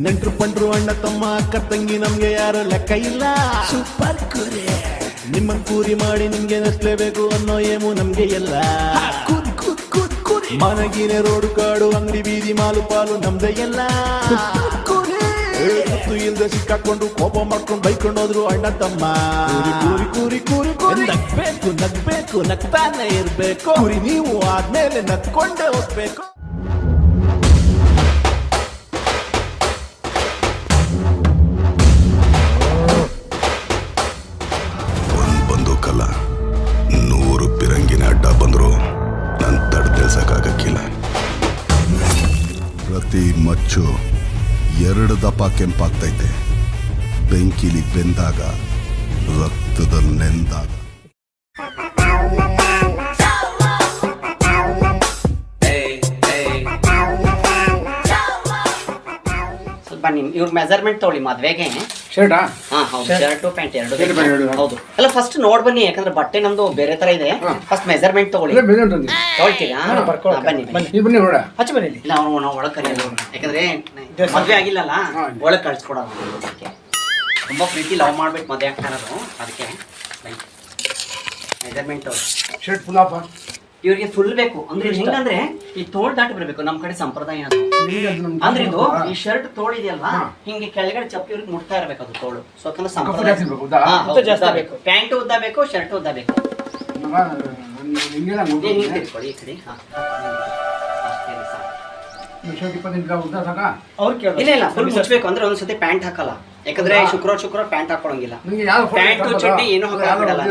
ನೆಂಟ್ರು ಪಂಟ್ರು ಅಣ್ಣ ತಮ್ಮ ಅಕ್ಕ ತಂಗಿ ನಮ್ಗೆ ಯಾರು ಲೆಕ್ಕ ಇಲ್ಲ. ಸೂಪರ್ ಕುರಿ ನಿಮ್ಮನ್ ಕೂರಿ ಮಾಡಿ ನಿಮ್ಗೆ ನಸ್ಲೇಬೇಕು ಅನ್ನೋ ಏಮು ನಮ್ಗೆ ಎಲ್ಲ. ಕುರಿ ಕುರಿ ಕುರಿ ಕುರಿ ಮನಗಿನೆ ರೋಡು ಕಾಡು ಅಂಗಡಿ ಬೀದಿ ಮಾಲು ಪಾಲು ನಮ್ದೇ ಎಲ್ಲ. ಕುರಿ ಗೊತ್ತು ಇಲ್ದೆ ಸಿಕ್ಕಾಕೊಂಡು ಕೋಪ ಮಾಡ್ಕೊಂಡು ಬೈಕೊಂಡು ಹೋದ್ರು ಅಣ್ಣ ತಮ್ಮ. ಕೂರಿ ಕೂರಿ ಕೂರಿ ಕೂರಿ ನಗ್ಬೇಕು ನಗ್ಬೇಕು ನಗ್ತಾನೆ ಇರ್ಬೇಕು. ಕುರಿ ನೀವು ಆದ್ಮೇಲೆ ನಗ್ಕೊಂಡೇ ಹೋಗ್ಬೇಕು. ಬಂದೂಕಲ್ಲ 100 ಪಿರಂಗಿನ ಅಡ್ಡ ಬಂದ್ರು ನನ್ ತಡೆದಿಲ್ಸಕ್ಕಾಗಕ್ಕಿಲ್ಲ. ಪ್ರತಿ ಮಚ್ಚು 2 ದಪ ಕೆಂಪಾಗ್ತೈತೆ. ಬೆಂಕಿಲಿ ಬೆಂದಾಗ ರಕ್ತದಲ್ಲಿ ನೆಂದಾಗ. ಸ್ವಲ್ಪ ನಿಮ್ ಇವ್ರ ಮೆಜರ್ಮೆಂಟ್ ತಗೊಳ್ಳಿ ಮದ್ವೆಗೆ. ಶರ್ಟಾ? ಹಾ ಹೌದು, ಶರ್ಟು ಪ್ಯಾಂಟ್ ಎರಡು ಹೌದು. ಅಲ್ಲ ಫಸ್ಟ್ ನೋಡ್ ಬನ್ನಿ, ಯಾಕಂದ್ರೆ ಬಟ್ಟೆ ನಮ್ದು ಬೇರೆ ತರ ಇದೆ. ಫಸ್ಟ್ ಮೆಜರ್ಮೆಂಟ್ ತಗೊಳ್ಳಿ. ತಗೊಳ್ತೀರಾ? ಬನ್ನಿ ಬನ್ನಿ ನೋಡ. ಹಚ್ಚ ಬನ್ನಿ. ಇಲ್ಲ ನಾವು ಒಳಗ್ ಕರೆಯೋದು, ಯಾಕಂದ್ರೆ ಮದ್ವೆ ಆಗಿಲ್ಲಲ್ಲ, ಒಳಗ್ ಕಳ್ಸ್ಕೊಡೋದು. ಅದಕ್ಕೆ ತುಂಬಾ ಪ್ರೀತಿ ಲವ್ ಮಾಡ್ಬಿಟ್ಟು ಮದ್ವೆ ಆಗ್ತಾ ಇರೋದು, ಅದಕ್ಕೆ ಮೆಜರ್ಮೆಂಟ್ ಶರ್ಟ್ ಫುಲ್ ಆಫ್ ಇವ್ರಿಗೆ ಫುಲ್ ಬೇಕು. ಅಂದ್ರೆ ಹೆಂಗಂದ್ರೆ ಈ ತೋಳ್ ದಾಟಿ ಬರ್ಬೇಕು, ನಮ್ ಕಡೆ ಸಂಪ್ರದಾಯ ಅದು. ಅಂದ್ರೆ ಇದು ಈ ಶರ್ಟ್ ತೋಳ್ ಇದೆಯಲ್ವಾ, ಹಿಂಗೆ ಕೆಳಗಡೆ ಚಪ್ಪಿ ಇವ್ರಿಗೆ ಮುಟ್ತಾ ಇರ್ಬೇಕು ಅದು ತೋಳು. ಸೊ ಯಾಕಂದ್ರೆ ಸಂಪ್ರದಾಯ ಪ್ಯಾಂಟ್ ಉದ್ದ ಬೇಕು, ಶರ್ಟ್ ಉದ್ದ ಬೇಕು. ತಿಳ್ಕೊಳ್ಳಿ ಈ ಕಡೆ. ಇಲ್ಲ ಇಲ್ಲ ಫುಲ್ ಮುಚ್ಚಬೇಕು. ಅಂದ್ರೆ ಒಂದ್ಸತಿ ಪ್ಯಾಂಟ್ ಹಾಕಲ್ಲ, ಯಾಕಂದ್ರೆ ಶುಕ್ರವಾರ ಪ್ಯಾಂಟ್ ಹಾಕೊಳಂಗಿಲ್ಲ. ಪ್ಯಾಂಟ್ ಚಡ್ಡಿ ಏನು ಹಾಕಲ್ಲ.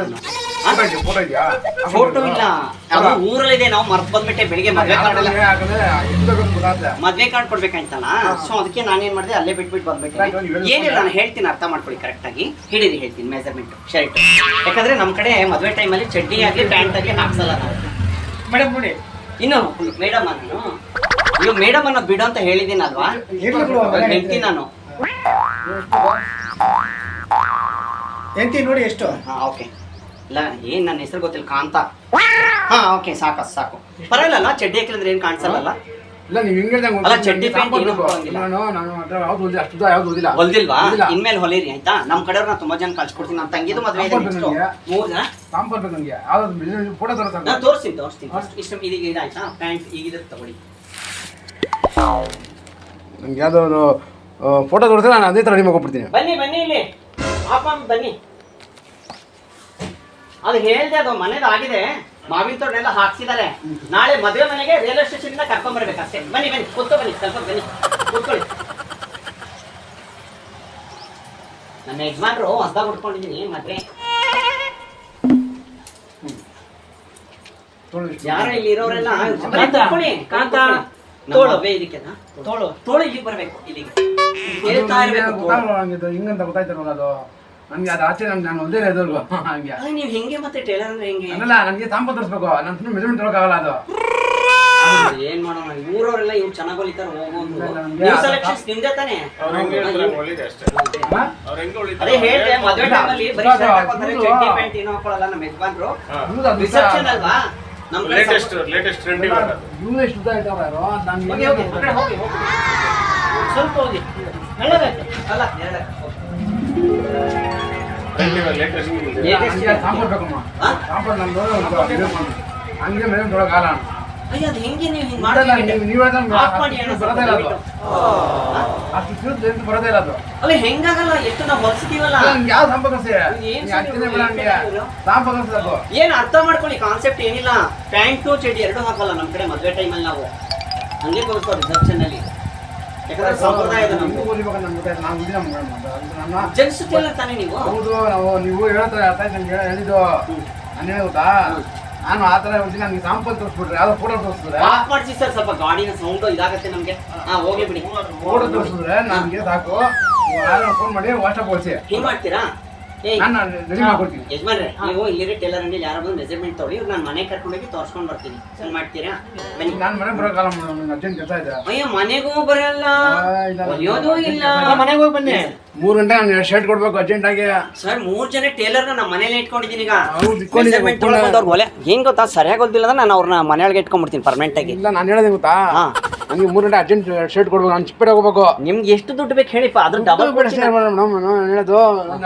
ಫೋಟೋ ಇಲ್ಲ, ಅದು ಊರಲ್ಲಿದೆ. ನಾವು ಮರ್ತ್ ಬಂದ್ಬಿಟ್ಟೆ ಬೆಳಿಗ್ಗೆ ಮದ್ವೆ ಕಾರ್ಡ್ ಕೊಡ್ಬೇಕಂತಲ್ಲ. ಸೊ ಅದಕ್ಕೆ ನಾನೇನ್ ಮಾಡಿದೆ, ಅಲ್ಲೇ ಬಿಟ್ಬಿಟ್ಟು ಬಂದ್ಬಿಟ್ಟೆ. ಏನಿಲ್ಲ, ನಾನು ಹೇಳ್ತೀನಿ, ಅರ್ಥ ಮಾಡ್ಕೊಳ್ಳಿ ಕರೆಕ್ಟ್ ಆಗಿ. ಹಿಡೀರಿ, ಹೇಳ್ತೀನಿ ಮೆಜರ್ಮೆಂಟ್ ಶರ್ಟ್. ಯಾಕಂದ್ರೆ ನಮ್ ಕಡೆ ಮದ್ವೆ ಟೈಮಲ್ಲಿ ಚಡ್ಡಿ ಆಗ್ಲಿ ಪ್ಯಾಂಟ್ ಆಗ್ಲಿ ಹಾಕ್ಸಲ್ಲ ನಾವು. ಮೇಡಮ್ ನೋಡಿ, ಇನ್ನು ಮೇಡಮ್ ನಾನು ನೀವು ಮೇಡಮ್ ಅನ್ನೋ ಬಿಡು ಅಂತ ಹೇಳಿದ್ದೀನಲ್ವಾ, ಹೇಳ್ತೀನಿ ನಾನು. ಎಂತಿ ನೋಡಿ ಎಷ್ಟು. ಹಾ ಓಕೆ. ಇಲ್ಲ ಏನ್ ನನ್ನ ಹೆಸರು ಗೊತ್ತಿಲ್ಲ, ಕಾಂತ. ಹಾ ಓಕೆ, ಸಾಕು. ಪರವಾಗಿಲ್ಲ, ಚಡ್ಡಿ ಹಾಕಿದ್ರೆ ಏನ್ ಕಾಣಿಸಲ್ಲ. ಇಲ್ಲ ನೀವು ಹಿಂಗೆ ಅಲ್ಲ ಚಡ್ಡಿ ಪ್ಯಾಂಟ್ ಏನು ಹಾಕೋಂಗಿಲ್ಲ. ಹೊಲ್ದಿಲ್ವಾ? ಇನ್ಮೇಲೆ ಹೊಲಿರಿ ಆಯ್ತಾ. ನಮ್ ಕಡೆಯವ್ರು ನಾ ತುಂಬಾ ಜನ ಕಳ್ಸಿಕೊಡ್ತೀನಿ. ನಮ್ಮ ತಂಗಿದು ಮದ್ವೆ ಇದೆ, 3 ಜನ. ನಾನು ತೋರಿಸ್ತೀನಿ. ಇಷ್ಟು ಇದೀಗ ಇದಾಯ್ತಾ ಪ್ಯಾಂಟ್, ಈಗ ತಗೊಳ್ಳಿ. ನಂಗೆ ಯಾವ್ದಾದ್ರು ಫೋಟೋ ತೋರಿಸಿದ್ರೆ ನಾನು ಅದೇ ತರ ರೆಡಿ ಮಾಡ್ಕೊಡ್ತೀನಿ. ಬನ್ನಿ ಇಲ್ಲಿ ಬನ್ನಿ. ಅದು ಹೇಳ್ದೆ, ಅದು ಮನೇದು ಆಗಿದೆ. ಮಾವಿನ ತೋಟನೆಲ್ಲ ಹಾಕ್ಸಿದ್ದಾರೆ. ನಾಳೆ ಮದುವೆ ಮನೆಗೆ ರೈಲ್ವೆ ಸ್ಟೇಷನ್ ಇಂದ ಕರ್ಕೊಂಡ್ ಬರ್ಬೇಕಷ್ಟೇ. ಬನ್ನಿ ಬನ್ನಿ, ಸ್ವಲ್ಪ ಬನ್ನಿ, ಕೂತ್ಕೊಳ್ಳಿ. ನನ್ನ ಯಜಮಾನ್ರು ಹೊಸದಾಗ ಉಟ್ಕೊಂಡಿದ್ದೀನಿ ಮದ್ವೆ. ಯಾರೋ ಇಲ್ಲಿ ಇರೋರೆಲ್ಲ ತೋಳು ಇಲ್ಲಿಗೆ ಬರ್ಬೇಕು. ಇಲ್ಲಿಗೆ ಹೇಳ್ತಾ ಇರ್ಬೇಕು. ಹಿಂಗಂತ ಗೊತ್ತಾಯ್ತಾರಲ್ಲ, ಅದು ನನ್ಗೆ ಅದು ಆಚೆ ನಾನು ಒಂದೇ ಇರೋದು ಹಂಗೆ. ನೀವು ಹೆಂಗೆ ಮತ್ತೆ ಟೇಲರ್ ಅಂದ್ರೆ ಹೆಂಗೆ? ಅಲ್ಲ, ನನಗೆ ತಾಂಬ ತೋರಿಸ್ಬೇಕು. ನಾನು ಸುಮ್ಮನೆ ಮೆಜರ್ಮೆಂಟ್ ತೊಗೊಳಕ್ಕಾಗಲ್ಲ. ಅದು ಏನ್ ಮಾಡೋಣ, ಊರವರೆಲ್ಲ ಇವ್ರು ಚೆನ್ನಾಗಿ ಹೊಲಿತಾರ. ನಿಮ್ದೆ ತಾನೆ? ಅದೇ ಹೇಳ್ದೆ, ಮದ್ವೆ ಟೈಮಲ್ಲಿ ಬರೀ ಶರ್ಟ್ ಹಾಕೋತಾರೆ, ಚಡ್ಡಿ ಪ್ಯಾಂಟ್ ಏನು ಹಾಕೊಳ್ಳಲ್ಲ ನಮ್ಮ ಯಜಮಾನ್ರು. ರಿಸೆಪ್ಷನ್ ಅಲ್ವಾ, ನಮ್ ಲೇಟೆಸ್ಟ್ ಟ್ರೆಂಡಿಂಗ್ ಇವ್ರು ಎಷ್ಟು ಉದ್ದ ಇರ್ತಾವ ಯಾರು. ಹೋಗಿ ಸ್ವಲ್ಪ ಹೋಗಿ ಅಲ್ಲ ಸಾಂಬಾರ್ಬೇಕಮ್ಮ. ಸಾಂಬಾರ್ ನಮ್ದು ಹಂಗೆ ಮೆಜರ್ಮೆಂಟ್ ತೊಗೊಳಕ್ಕಾಗಲ್ಲ. ಅಯ್ಯ ಅದು ಹೆಂಗೆ ನೀವು ಹಿಂಗೆ ನೀವು ಬರೋದೇ ಇಲ್ಲ ಅದು. ಅಷ್ಟು ಸಿಗುತ್ತೆ ಬರೋದೇ ಇಲ್ಲ ಅದು. ಅಲ್ಲ ಹೆಂಗಾಗಲ್ಲ, ಎಷ್ಟು ನಾವು ಹೊಲಿಸ್ತೀವಲ್ಲ. ಯಾವ ಸಂಪರ್ಕಿಸಿ ಸಂಪರ್ಕಿಸಬೇಕು. ಏನ್ ಅರ್ಥ ಮಾಡ್ಕೊಳ್ಳಿ, ಕಾನ್ಸೆಪ್ಟ್ ಏನಿಲ್ಲ. ಪ್ಯಾಂಟು ಚಡ್ಡಿ ಎರಡು ಹಾಕಲ್ಲ ನಮ್ ಕಡೆ ಮದ್ವೆ ಟೈಮಲ್ಲಿ. ನಾವು ಹಂಗೆ ತೋರಿಸ್ತೀವಿ ರಿಸೆಪ್ಷನ್ ಅಲ್ಲಿ, ಯಾಕಂದ್ರೆ ಸಂಪ್ರದಾಯ ಇದೆ ನಮ್ದು. ಜೆಂಟ್ಸ್ ಟೇಲರ್ ತಾನೇ ನೀವು? ಹೌದು, ನೀವು ಹೇಳ್ತಾರೆ ಅರ್ಥ ಆಯ್ತು. ನಂಗೆ ಹೇಳಿದ್ದು ನಾನು ಹೇಳಿ ಗೊತ್ತಾ, ನಾನು ಆ ತರ ಹೇಳ್ತೀನಿ. ನನಗೆ ಸಾಂಪಲ್ ತೋರಿಸ್ಬಿಟ್ರೆ ಯಾವ್ದೋ ಫೋಟೋ ತೋರಿಸಿದ್ರೆ ಆಫ್ ಮಾಡಿಸಿ ಸರ್, ಸ್ವಲ್ಪ ಗಾಡಿನ ಸೌಂಡ್ ಇದಾಗತ್ತೆ ನಮ್ಗೆ. ಹೋಗ್ಲಿ ಬಿಡಿ. ಫೋಟೋ ತೋರಿಸಿದ್ರೆ ನನಗೆ ಸಾಕು. ಫೋನ್ ಮಾಡಿ ವಾಟ್ಸಪ್ ಕಳಿಸಿ. ಹಿಂಗ್ ಮಾಡ್ತೀರಾ? ನಾನು ರೆಡಿ ಮಾಡ್ಕೊಡ್ತೀನಿ. ಯಜಮಾನ್ರೆ, ನೀವು ಇಲ್ಲಿರೋ ಟೇಲರ್ ಅಂಗಡಿ ಯಾರೋ ಬಂದು ಮೆಜರ್ಮೆಂಟ್ ತಗೊಳ್ಳಿ. ನಾನು ಮನೆ ಕರ್ಕೊಂಡೋಗಿ ತೋರ್ಸ್ಕೊಂಡ್ ಬರ್ತೀನಿ. ಸರಿ ಮಾಡ್ತೀರಾ? ಬನ್ನಿ. ನಾನು ಮನೆ ಬರೋಕಾಲ, ಅರ್ಜೆಂಟ್ ಕೆಲಸ ಇದೆ. ಅಯ್ಯೋ ಮನೆಗೂ ಬರಲ್ಲ, ಹೊಲಿಯೋದು ಇಲ್ಲ. ಮನೆಗೆ ಹೋಗಿ ಬನ್ನಿ. 3 ಗಂಟೆ ನಾನು ಶರ್ಟ್ ಕೊಡ್ಬೇಕು ಅರ್ಜೆಂಟ್ ಆಗಿ. ಸರ್ 3 ಜನ ಟೇಲರ್ ನಮ್ಮ ಮನೇಲಿ ಇಟ್ಕೊಂಡಿದ್ದೀನಿ ಈಗ. ಹೌದು, ಹೆಂಗ್ ಗೊತ್ತಾ, ಸರಿಯಾಗಿ ಗೊತ್ತಿಲ್ಲ ಅಂದ್ರೆ ನಾನು ಅವ್ರನ್ನ ಮನೆಯೊಳಗೆ ಇಟ್ಕೊಂಡ್ಬಿಡ್ತೀನಿ ಪರ್ಮನೆಂಟ್ ಆಗಿ. ಇಲ್ಲ, ನಾನು ಹೇಳೋದೇ ಗೊತ್ತಾ, ನನಗೆ 3 ಗಂಟೆ ಅರ್ಜೆಂಟ್ ಶರ್ಟ್ ಕೊಡ್ಬೇಕು, ನಾನು ಚಿಪ್ಪೇಟೆ ಹೋಗ್ಬೇಕು. ನಿಮ್ಗೆ ಎಷ್ಟು ದುಡ್ಡು ಬೇಕು ಹೇಳಿಪ್ಪ, ಅದ್ರ ಡಬಲ್ ಹೇಳೋದು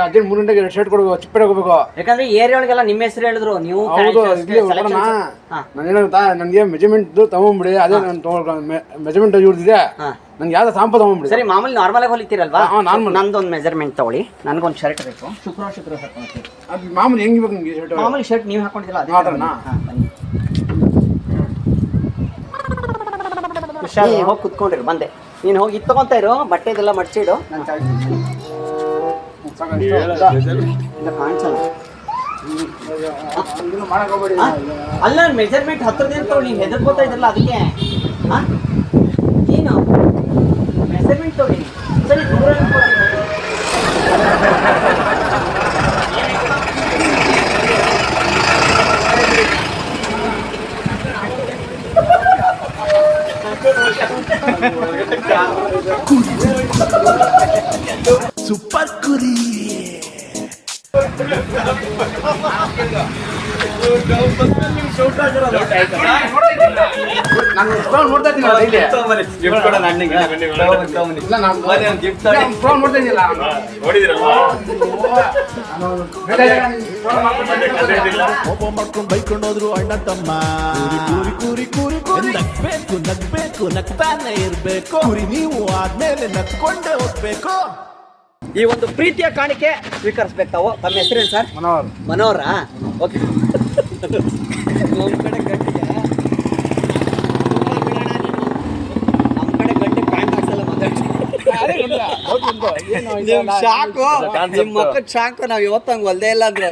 ಅರ್ಜೆಂಟ್ 3 ಗಂಟೆಗೆ ಶರ್ಟ್ ಕೊಡ್ಬೇಕು, ಚಿಪ್ಪೇಟೆ ಹೋಗ್ಬೇಕು. ಯಾಕಂದ್ರೆ ಏರಿಯಾ ಒಳಗೆಲ್ಲ ನಿಮ್ಮ ಹೆಸರು ಹೇಳಿದ್ರು ನೀವು. ಹೌದು, ಇಲ್ಲಿ ನಾನು ಹೇಳುತ್ತಾ ನನಗೆ ಮೆಜರ್ಮೆಂಟ್ ತಗೊಂಡ್ಬಿಡಿ, ಅದೇ ನಾನು ಮೆಜರ್ಮೆಂಟ್ ಇವ್ರದಿದೆ, ನಂಗೆ ಯಾವ್ದು ಸಾಂಪಲ್ ತಗೊಂಡ್ಬಿಡಿ. ಸರಿ, ಮಾಮೂಲಿ ನಾರ್ಮಲ್ ಆಗಿ ಹೊಲಿತೀರಲ್ವಾ? ನಾರ್ಮಲ್. ನಂದೊಂದು ಮೆಜರ್ಮೆಂಟ್ ತಗೊಳ್ಳಿ, ನನಗೊಂದು ಶರ್ಟ್ ಬೇಕು. ಶುಕ್ರವಾರ ಹಾಕೊಂಡ್ತೀವಿ. ಅದು ಮಾಮೂಲಿ ಹೆಂಗೆ ಬೇಕು ನಿಮಗೆ ಶರ್ಟ್? ಮಾಮೂಲಿ ಶರ್ಟ್ ನೀವು ಹಾಕೊಂಡಿಲ್ಲ ಅದೇ ಆತರನಾ? ಹುಷಾರು, ಹೋಗಿ ಕುತ್ಕೊಂಡಿರು. ಬಂದೆ, ನೀನು ಹೋಗಿ ಇದು ತಗೊಂತ ಇರು, ಬಟ್ಟೆ ಇದೆಲ್ಲ ಮಡ್ಚಿಡು. ನಾನು ಕಾಣಿಸಲ್ಲ. ಅಲ್ಲ, ಮೆಜರ್ಮೆಂಟ್ ಹತ್ರದಿಂದ ತಗೊಳ್ಳಿ, ನೀವು ಹೆದರ್ಕೋತಾ ಇದ್ರಲ್ಲ ಅದಕ್ಕೆ. ಏನು ಮೆಜರ್ಮೆಂಟ್ ತಗೊಳ್ಳಿ. ಸರಿ, ದೂರ ಸೂಪರ್ ಕುರಿ. ನಾನು ನೋಡ್ತಾ ಇದ್ದೀನಿ ಕೋಪ ಮಾಡ್ಕೊಂಡು ಬೈಕೊಂಡು ಹೋದ್ರು ಅಣ್ಣ ತಮ್ಮ. ಕೂರಿ ಕೂರಿ ಕೂರಿ ಕೂರಿ ನಗ್ಬೇಕು ನಗ್ಬೇಕು ನಗ್ತಾನೆ ಇರ್ಬೇಕು. ಕುರಿ ನೀವು ಆದ್ಮೇಲೆ ನಗ್ಕೊಂಡೇ ಹೋಗ್ಬೇಕು. ಈ ಒಂದು ಪ್ರೀತಿಯ ಕಾಣಿಕೆ ಸ್ವೀಕರಿಸ್ಬೇಕು ತಾವು. ತಮ್ಮ ಹೆಸರೇನು ಸರ್? ಮನೋಹರ್. ಮನೋಹರಾ? ಓಕೆ. ನಮ್ಮ ಕಡೆ ಗಂಟಿಗೆ ಪ್ಯಾಂಟ್ ಹಾಕ್ಸಲ್ಲ ಶಾಕು. ನಿಮ್ಮ ಮಕ್ಕಳ ಶಾಕು ನಾವು ಇವತ್ತು ಹಂಗೆ ಹೊಲ್ದೇ ಇಲ್ಲ ಅಂದ್ರೆ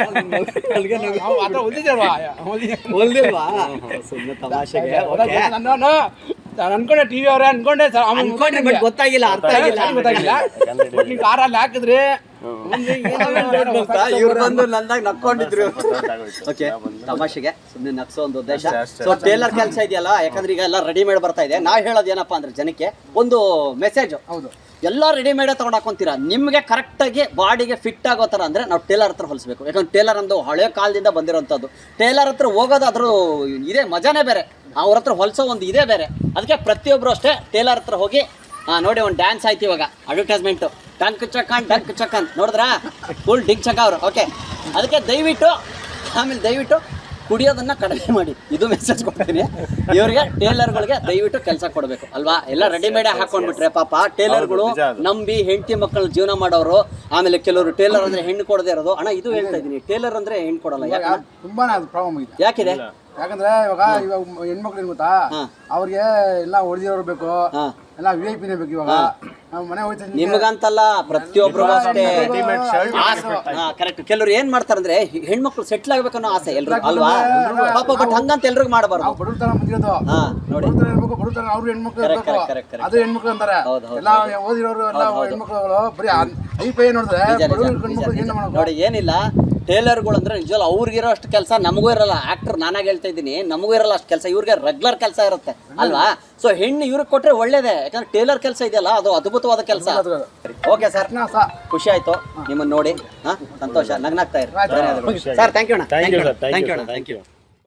ಹೊಲ್ದಿಲ್ವಾ? ಸುಮ್ಮನೆ ತಮಾಷೆಗೆ ನಾನು ಅನ್ಕೊಂಡೆ ಟಿವಿ ಅವರೇ ಅನ್ಕೊಂಡೆ ಅನ್ಕೊಂಡ್ರೆ ಬಟ್ ಗೊತ್ತಾಗಿಲ್ಲ, ಅರ್ಥ ಆಗಿಲ್ಲ. ನೀವು ಕಾರಲ್ಲಿ ಹಾಕಿದ್ರಿ ಇವ್ರು ಬಂದು ನಂದಾಗ ನಕ್ಕೊಂಡಿದ್ರು. ಓಕೆ, ತಮಾಷೆಗೆ ಸುಮ್ಮನೆ ನಗ್ಸೋ ಒಂದು ಉದ್ದೇಶ. ಸೊ ಟೇಲರ್ ಕೆಲಸ ಇದೆಯಲ್ಲ, ಯಾಕಂದ್ರೆ ಈಗ ಎಲ್ಲ ರೆಡಿಮೇಡ್ ಬರ್ತಾ ಇದೆ. ನಾವು ಹೇಳೋದು ಏನಪ್ಪಾ ಅಂದ್ರೆ ಜನಕ್ಕೆ ಒಂದು ಮೆಸೇಜ್. ಹೌದು, ಎಲ್ಲ ರೆಡಿಮೇಡೇ ತಗೊಂಡು ಹಾಕೊಂತೀರಾ, ನಿಮಗೆ ಕರೆಕ್ಟಾಗಿ ಬಾಡಿಗೆ ಫಿಟ್ ಆಗೋ ಥರ ಅಂದರೆ ನಾವು ಟೇಲರ್ ಹತ್ರ ಹೊಲಿಸ್ಬೇಕು. ಯಾಕಂದ್ರೆ ಟೇಲರ್ ಒಂದು ಹಳೆ ಕಾಲದಿಂದ ಬಂದಿರೋಂಥದ್ದು. ಟೇಲರ್ ಹತ್ರ ಹೋಗೋದು ಅದ್ರ ಇದೇ ಮಜಾನೇ ಬೇರೆ, ಅವ್ರ ಹತ್ರ ಹೊಲಿಸೋ ಒಂದು ಇದೇ ಬೇರೆ. ಅದಕ್ಕೆ ಪ್ರತಿಯೊಬ್ಬರು ಅಷ್ಟೇ ಟೇಲರ್ ಹತ್ರ ಹೋಗಿ ನೋಡಿ, ಒಂದು ಡ್ಯಾನ್ಸ್ ಆಯ್ತು ಇವಾಗ ಅಡ್ವರ್ಟೈಸ್ಮೆಂಟು, ಡಂಕ್ ಚಕನ್ ನೋಡಿದ್ರಾ? ಫುಲ್ ಡಿಂಕ್ ಚಕ ಅವರು. ಓಕೆ, ಅದಕ್ಕೆ ದಯವಿಟ್ಟು ಕುಡಿಯೋದನ್ನ ಕಡಿಮೆ ಮಾಡಿ, ಇದು ಮೆಸೇಜ್ ಕೊಡ್ತೀನಿ ಇವ್ರಿಗೆ. ಟೇಲರ್ಗಳಿಗೆ ದಯವಿಟ್ಟು ಕೆಲಸ ಕೊಡಬೇಕು ಅಲ್ವಾ? ಎಲ್ಲ ರೆಡಿಮೇಡ್ ಹಾಕೊಂಡ್ಬಿಟ್ರೆ ಪಾಪ ಟೇಲರ್ಗಳು ನಂಬಿ ಹೆಂಡತಿ ಮಕ್ಕಳು ಜೀವನ ಮಾಡೋರು. ಆಮೇಲೆ ಕೆಲವರು ಟೇಲರ್ ಅಂದ್ರೆ ಹೆಣ್ಣು ಕೊಡದೇ ಇರೋದು. ಅಣ್ಣ, ಇದು ಹೇಳ್ತಾ ಇದ್ದೀನಿ, ಟೇಲರ್ ಅಂದ್ರೆ ಹೆಣ್ಣು ಕೊಡಲ್ಲ. ತುಂಬಾನೇ ಅದು ಪ್ರಾಬ್ಲಮ್ ಇದೆ. ಯಾಕಿದೆ? ಯಾಕಂದ್ರೆ ಇವಾಗ ಹೆಣ್ಮಕ್ಳು ಏನ್ ಗೊತ್ತಾ, ಅವ್ರಿಗೆ ಎಲ್ಲ ಹೊಡೆದಿರೋರು ಬೇಕು, ಎಲ್ಲ ವಿ ಐ ಪಿನೇ ಬೇಕು. ಇವಾಗ ಮನೆ ಹೋಯ್ತು ನಿಮಗಂತಲ್ಲ, ಪ್ರತಿಯೊಬ್ರಿಗೂ ಅಷ್ಟೇ ಕರೆಕ್ಟ್. ಕೆಲವ್ರು ಏನ್ ಮಾಡ್ತಾರಂದ್ರೆ ಹೆಣ್ಮಕ್ಳು ಸೆಟ್ಲ್ ಆಗ್ಬೇಕನ್ನೋ ಆಸೆ ಎಲ್ರು ಅಲ್ವಾ ಪಾಪ. ಬಟ್ ಹಂಗಂತ ಎಲ್ರಿಗೂ ಮಾಡಬಾರ್ದು. ಬಡತನ ಬಂದಿರೋದು ನೋಡಿ, ಬಡತನ ಅವ್ರು ಹೆಣ್ಮಕ್ಳು ಅದು ಹೆಣ್ಮಕ್ಳು ಅಂತಾರೆ. ಎಲ್ಲ ಓದಿರೋರು ಎಲ್ಲ ಹೆಣ್ಮಕ್ಳುಗಳು ಬರೀ ಐ ಪೈ ನೋಡಿದ್ರೆ ನೋಡಿ ಏನಿಲ್ಲ. ಟೇಲರ್ಗಳು ಅಂದ್ರೆ ನಿಜವಲ್ಲ ಅವ್ರಿಗಿರೋ ಅಷ್ಟು ಕೆಲಸ ನಮಗೂ ಇರಲ್ಲ. ಆಕ್ಟರ್ ನಾನಾಗಿ ಹೇಳ್ತಾ ಇದ್ದೀನಿ, ನಮಗೂ ಇರಲ್ಲ ಅಷ್ಟು ಕೆಲಸ, ಇವ್ರಿಗೆ ರೆಗ್ಯುಲರ್ ಕೆಲಸ ಇರುತ್ತೆ ಅಲ್ವಾ? ಸೊ ಹೆಣ್ಣು ಇವ್ರಿಗೆ ಕೊಟ್ರೆ ಒಳ್ಳೇದೇ, ಯಾಕಂದ್ರೆ ಟೇಲರ್ ಕೆಲಸ ಇದೆಯಲ್ಲ ಅದು ಅದ್ಭುತವಾದ ಕೆಲಸ. ಓಕೆ ಸರ್, ಖುಷಿ ಆಯ್ತು ನಿಮ್ಮನ್ನ ನೋಡಿ. ಸಂತೋಷ, ನಗ್ನಾಗ್ತಾ ಇರಿ. ಸರ್ ಥ್ಯಾಂಕ್ ಯು ಅಣ್ಣ.